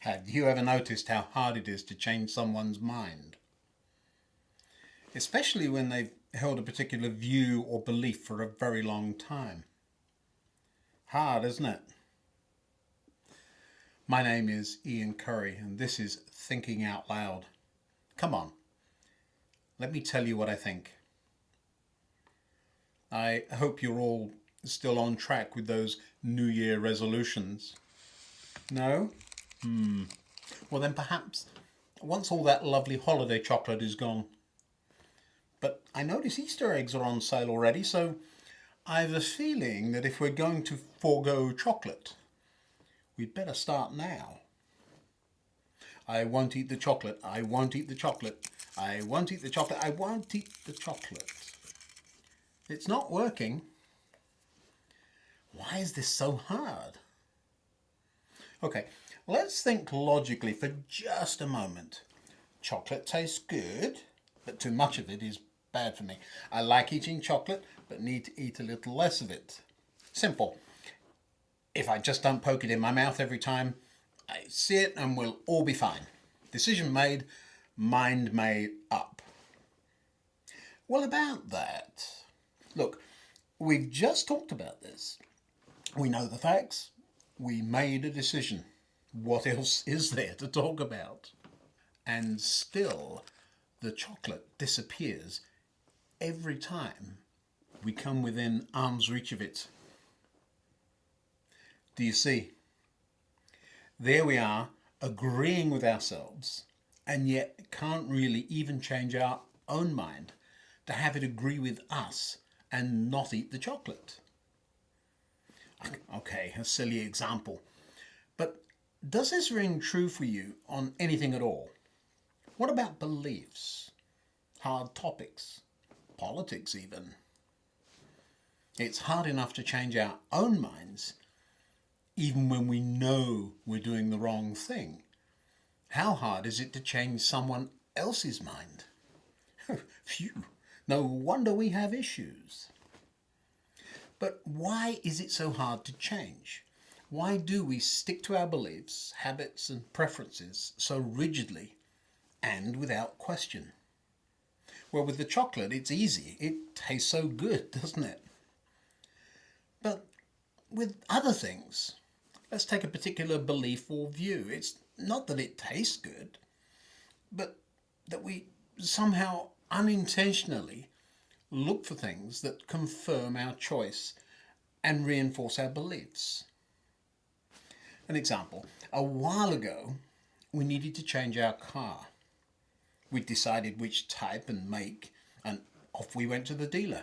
Have you ever noticed how hard it is to change someone's mind? Especially when they've held a particular view or belief for a very long time. Hard, isn't it? My name is Ian Currey, and this is Thinking Out Loud. Come on, let me tell you what I think. I hope you're all still on track with those New Year resolutions. No? Well, then perhaps once all that lovely holiday chocolate is gone. But I notice Easter eggs are on sale already, so I have a feeling that if we're going to forego chocolate, we'd better start now. I won't eat the chocolate. I won't eat the chocolate. I won't eat the chocolate. I won't eat the chocolate. It's not working. Why is this so hard? Okay, let's think logically for just a moment. Chocolate tastes good, but too much of it is bad for me. I like eating chocolate, but need to eat a little less of it. Simple. If I just don't poke it in my mouth every time I see it, and we'll all be fine. Decision made, mind made up. Well, about that. Look, we've just talked about this. We know the facts. We made a decision. What else is there to talk about? And still, the chocolate disappears every time we come within arm's reach of it. Do you see? There we are, agreeing with ourselves, and yet can't really even change our own mind to have it agree with us and not eat the chocolate. Okay, a silly example. But does this ring true for you on anything at all? What about beliefs? Hard topics? Politics even? It's hard enough to change our own minds, even when we know we're doing the wrong thing. How hard is it to change someone else's mind? Phew, no wonder we have issues. But why is it so hard to change? Why do we stick to our beliefs, habits, and preferences so rigidly and without question? Well, with the chocolate, it's easy. It tastes so good, doesn't it? But with other things, let's take a particular belief or view. It's not that it tastes good, but that we somehow unintentionally look for things that confirm our choice and reinforce our beliefs. An example, a while ago, we needed to change our car. We decided which type and make, and off we went to the dealer.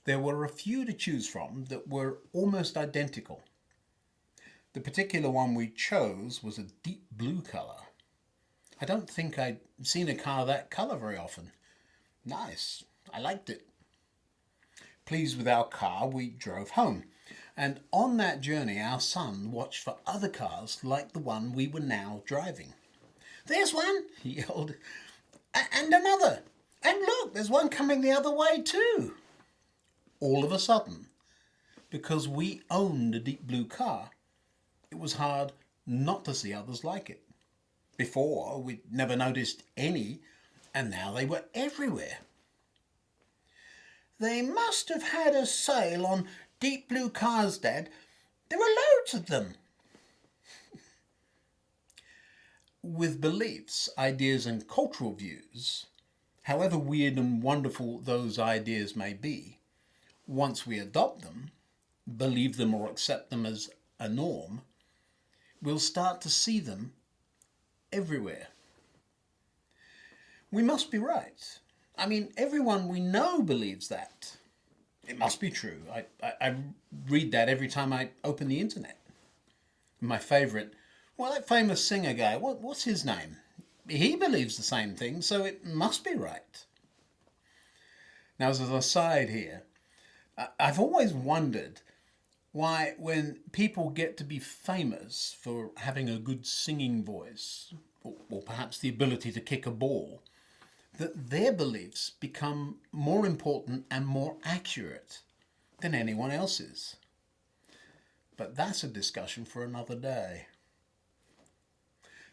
There were a few to choose from that were almost identical. The particular one we chose was a deep blue colour. I don't think I'd seen a car that colour very often. Nice. I liked it. Pleased with our car, we drove home. And on that journey, our son watched for other cars like the one we were now driving. "There's one," he yelled, "and another. And look, there's one coming the other way too." All of a sudden, because we owned a deep blue car, it was hard not to see others like it. Before, we'd never noticed any, and now they were everywhere. "They must have had a sale on deep blue cars, Dad. There are loads of them." With beliefs, ideas, and cultural views, however weird and wonderful those ideas may be, once we adopt them, believe them or accept them as a norm, we'll start to see them everywhere. We must be right. I mean, everyone we know believes that. It must be true. I read that every time I open the internet. My favourite, well, that famous singer guy, what's his name? He believes the same thing, so it must be right. Now, as an aside here, I've always wondered why when people get to be famous for having a good singing voice, or perhaps the ability to kick a ball, that their beliefs become more important and more accurate than anyone else's. But that's a discussion for another day.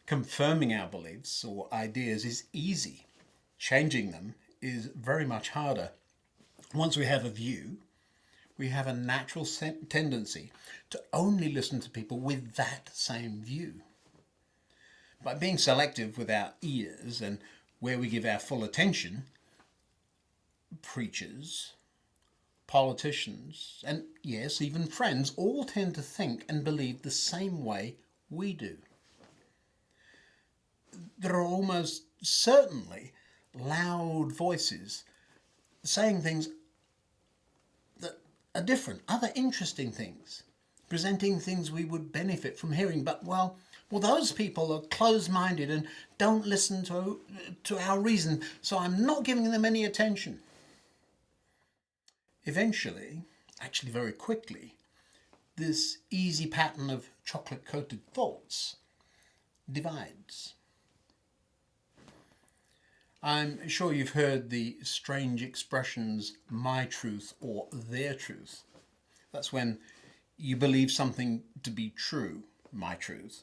Confirming our beliefs or ideas is easy. Changing them is very much harder. Once we have a view, we have a natural tendency to only listen to people with that same view. By being selective with our ears and where we give our full attention, preachers, politicians, and yes, even friends all tend to think and believe the same way we do. There are almost certainly loud voices saying things that are different, other interesting things, presenting things we would benefit from hearing. But, well, those people are closed-minded and don't listen to our reason, so I'm not giving them any attention. Eventually, actually very quickly, this easy pattern of chocolate-coated thoughts divides. I'm sure you've heard the strange expressions, my truth or their truth. That's when you believe something to be true, my truth,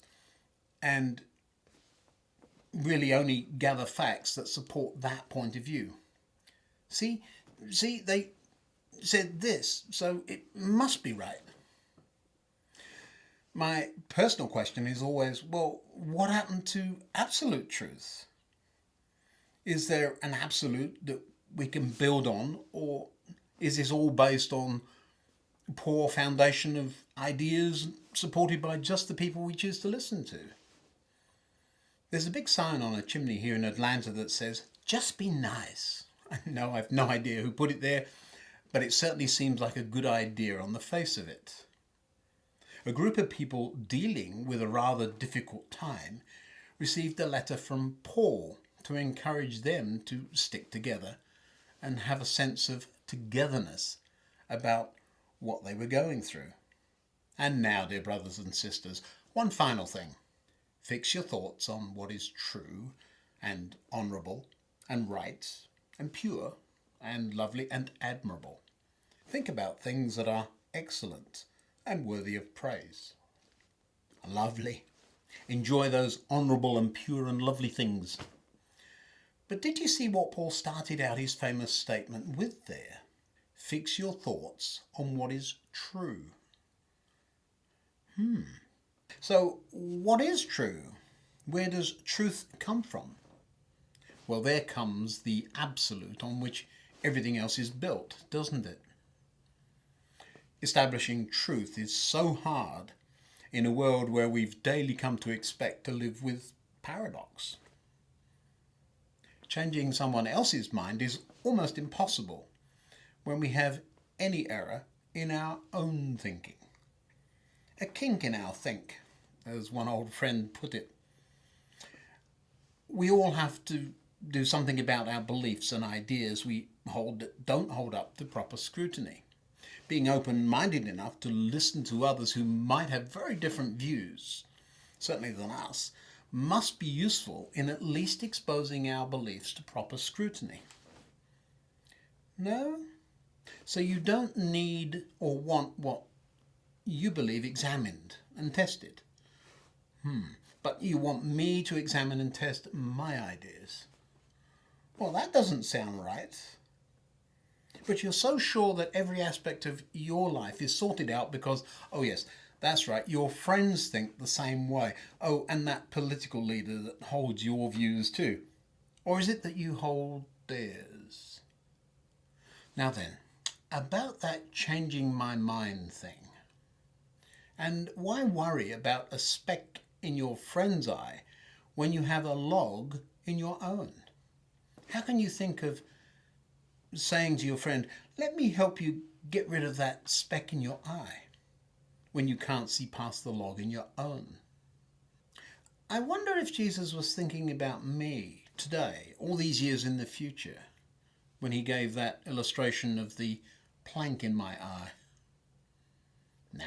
and really only gather facts that support that point of view. See, they said this, so it must be right. My personal question is always, well, what happened to absolute truth? Is there an absolute that we can build on, or is this all based on poor foundation of ideas supported by just the people we choose to listen to? There's a big sign on a chimney here in Atlanta that says, just be nice. I know, I've no idea who put it there, but it certainly seems like a good idea on the face of it. A group of people dealing with a rather difficult time received a letter from Paul to encourage them to stick together and have a sense of togetherness about what they were going through. And now, dear brothers and sisters, one final thing. Fix your thoughts on what is true and honourable and right and pure and lovely and admirable. Think about things that are excellent and worthy of praise. Lovely. Enjoy those honourable and pure and lovely things. But did you see what Paul started out his famous statement with there? Fix your thoughts on what is true. So what is true? Where does truth come from? Well, there comes the absolute on which everything else is built, doesn't it? Establishing truth is so hard in a world where we've daily come to expect to live with paradox. Changing someone else's mind is almost impossible when we have any error in our own thinking. A kink in our think, as one old friend put it. We all have to do something about our beliefs and ideas we hold that don't hold up to proper scrutiny. Being open-minded enough to listen to others who might have very different views, certainly than us, must be useful in at least exposing our beliefs to proper scrutiny. No? So you don't need or want what you believe examined and tested. But you want me to examine and test my ideas. Well, that doesn't sound right. But you're so sure that every aspect of your life is sorted out because, oh yes, that's right, your friends think the same way. Oh, and that political leader that holds your views too. Or is it that you hold theirs? Now then, about that changing my mind thing. And why worry about a speck in your friend's eye when you have a log in your own? How can you think of saying to your friend, let me help you get rid of that speck in your eye, when you can't see past the log in your own? I wonder if Jesus was thinking about me today, all these years in the future, when he gave that illustration of the plank in my eye. Nah,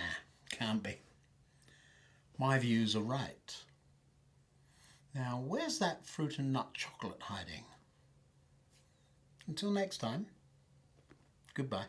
can't be. My views are right. Now, where's that fruit and nut chocolate hiding? Until next time, goodbye.